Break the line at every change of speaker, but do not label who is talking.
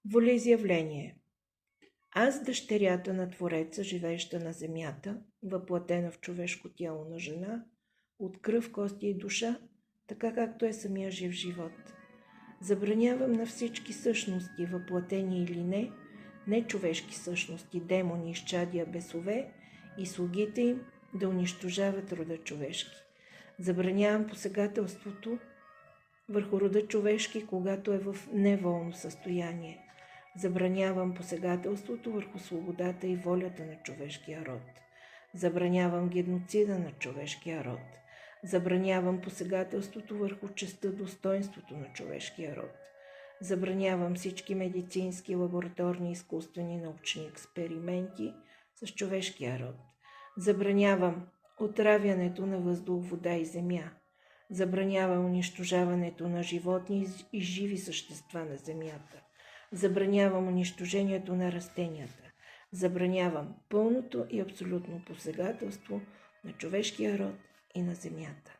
Волеизявление. Аз, дъщерята на Твореца, живееща на земята, въплатена в човешко тяло на жена, от кръв, кости и душа, така както е самия жив живот. Забранявам на всички същности, въплатени или не човешки същности, демони, изчадия, бесове и слугите им да унищожават рода човешки. Забранявам посегателството върху рода човешки, когато е в неволно състояние. Забранявам посегателството върху свободата и волята на човешкия род. Забранявам геноцида на човешкия род. Забранявам посегателството върху честта, достоинството на човешкия род. Забранявам всички медицински, лабораторни, изкуствени, научни експерименти с човешкия род. Забранявам отравянето на въздух, вода и земя. Забранявам унищожаването на животни и живи същества на земята. Забранявам унищожението на растенията. Забранявам пълното и абсолютно посегателство на човешкия род и на земята.